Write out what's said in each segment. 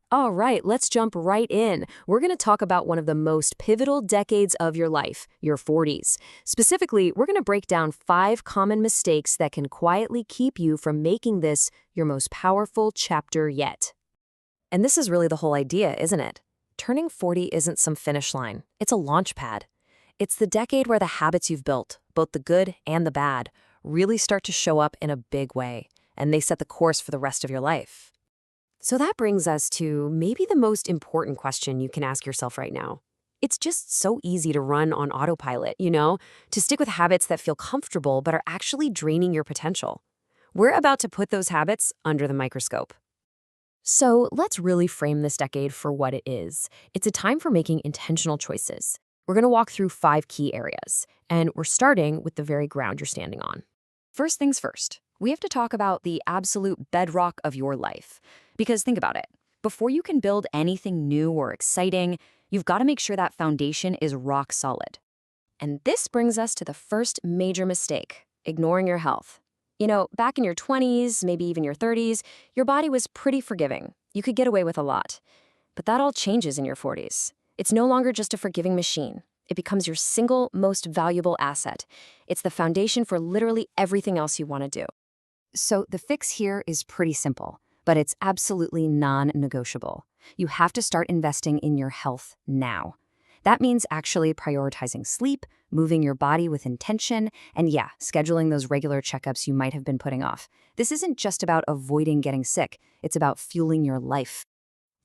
All right, let's jump right in. We're going to talk about one of the most pivotal decades of your life, your 40s. Specifically, we're going to break down 5 common mistakes that can quietly keep you from making this your most powerful chapter yet. And this is really the whole idea, isn't it? Turning 40 isn't some finish line. It's a launch pad. It's the decade where the habits you've built, both the good and the bad, really start to show up in a big way, and they set the course for the rest of your life. So that brings us to maybe the most important question you can ask yourself right now. It's just so easy to run on autopilot, to stick with habits that feel comfortable but are actually draining your potential. We're about to put those habits under the microscope. So let's really frame this decade for what it is. It's a time for making intentional choices. We're going to walk through 5 key areas, and we're starting with the very ground you're standing on. First things first, we have to talk about the absolute bedrock of your life. Because think about it, before you can build anything new or exciting, you've got to make sure that foundation is rock solid. And this brings us to the first major mistake, ignoring your health. Back in your 20s, maybe even your 30s, your body was pretty forgiving. You could get away with a lot. But that all changes in your 40s. It's no longer just a forgiving machine. It becomes your single most valuable asset. It's the foundation for literally everything else you want to do. So the fix here is pretty simple, but it's absolutely non-negotiable. You have to start investing in your health now. That means actually prioritizing sleep, moving your body with intention, and scheduling those regular checkups you might have been putting off. This isn't just about avoiding getting sick. It's about fueling your life.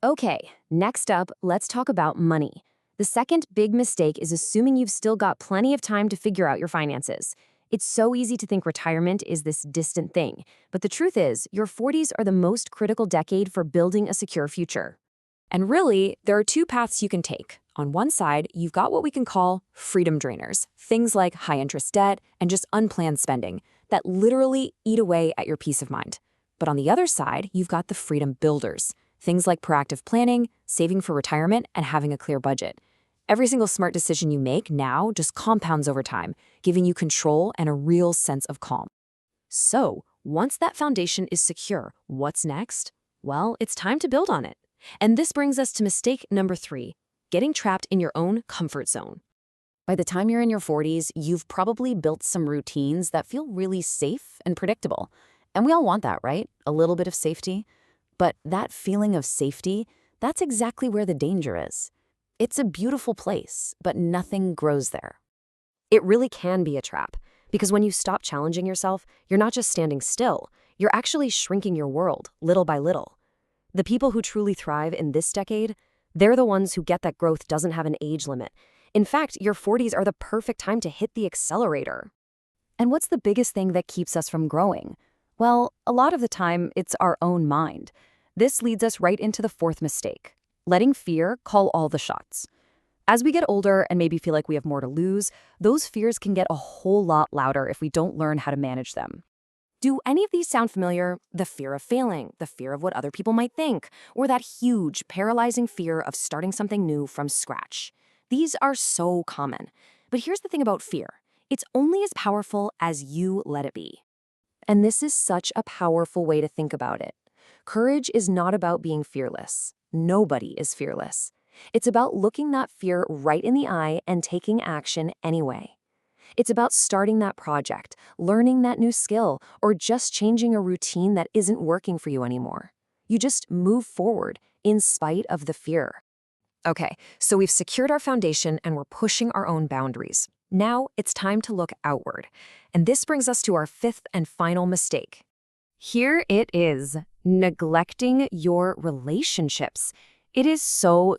Okay, next up, let's talk about money. The second big mistake is assuming you've still got plenty of time to figure out your finances. It's so easy to think retirement is this distant thing, but the truth is, your 40s are the most critical decade for building a secure future. And really, there are 2 paths you can take. On one side, you've got what we can call freedom drainers, things like high-interest debt and just unplanned spending that literally eat away at your peace of mind. But on the other side, you've got the freedom builders, things like proactive planning, saving for retirement, and having a clear budget. Every single smart decision you make now just compounds over time, giving you control and a real sense of calm. So, once that foundation is secure, what's next? Well, it's time to build on it. And this brings us to mistake number 3, getting trapped in your own comfort zone. By the time you're in your 40s, you've probably built some routines that feel really safe and predictable. And we all want that, right? A little bit of safety. But that feeling of safety, that's exactly where the danger is. It's a beautiful place, but nothing grows there. It really can be a trap, because when you stop challenging yourself, you're not just standing still, you're actually shrinking your world, little by little. The people who truly thrive in this decade, they're the ones who get that growth doesn't have an age limit. In fact, your 40s are the perfect time to hit the accelerator. And what's the biggest thing that keeps us from growing? Well, a lot of the time, it's our own mind. This leads us right into the 4th mistake, letting fear call all the shots. As we get older and maybe feel like we have more to lose, those fears can get a whole lot louder if we don't learn how to manage them. Do any of these sound familiar? The fear of failing, the fear of what other people might think, or that huge, paralyzing fear of starting something new from scratch. These are so common. But here's the thing about fear. It's only as powerful as you let it be. And this is such a powerful way to think about it. Courage is not about being fearless. Nobody is fearless. It's about looking that fear right in the eye and taking action anyway. It's about starting that project, learning that new skill, or just changing a routine that isn't working for you anymore. You just move forward in spite of the fear. Okay, so we've secured our foundation and we're pushing our own boundaries. Now it's time to look outward. And this brings us to our 5th and final mistake. Here it is, neglecting your relationships. It is so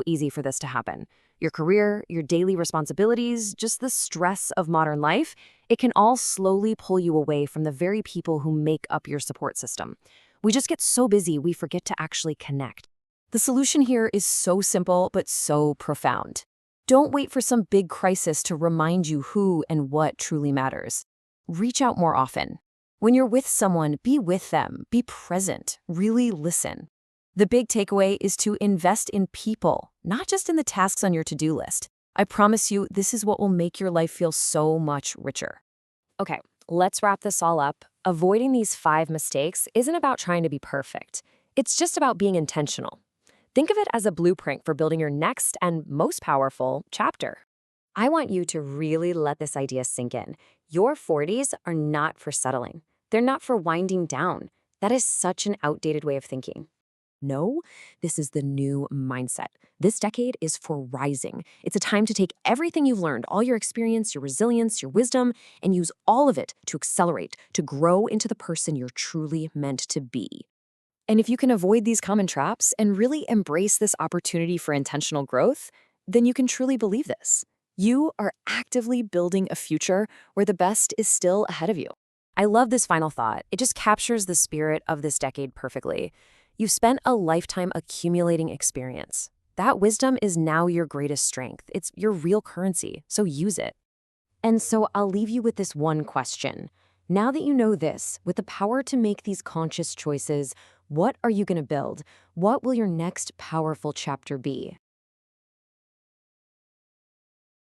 easy for this to happen. Your career, your daily responsibilities, just the stress of modern life, it can all slowly pull you away from the very people who make up your support system. We just get so busy we forget to actually connect. The solution here is so simple but so profound. Don't wait for some big crisis to remind you who and what truly matters. Reach out more often. When you're with someone, be with them, be present, really listen. The big takeaway is to invest in people, not just in the tasks on your to-do list. I promise you, this is what will make your life feel so much richer. Okay, let's wrap this all up. Avoiding these 5 mistakes isn't about trying to be perfect. It's just about being intentional. Think of it as a blueprint for building your next and most powerful chapter. I want you to really let this idea sink in. Your 40s are not for settling. They're not for winding down. That is such an outdated way of thinking. No, this is the new mindset. This decade is for rising. It's a time to take everything you've learned, all your experience, your resilience, your wisdom, and use all of it to accelerate, to grow into the person you're truly meant to be. And if you can avoid these common traps and really embrace this opportunity for intentional growth, then you can truly believe this. You are actively building a future where the best is still ahead of you. I love this final thought. It just captures the spirit of this decade perfectly. You've spent a lifetime accumulating experience. That wisdom is now your greatest strength. It's your real currency, so use it. And so I'll leave you with this one question. Now that you know this, with the power to make these conscious choices, what are you going to build? What will your next powerful chapter be?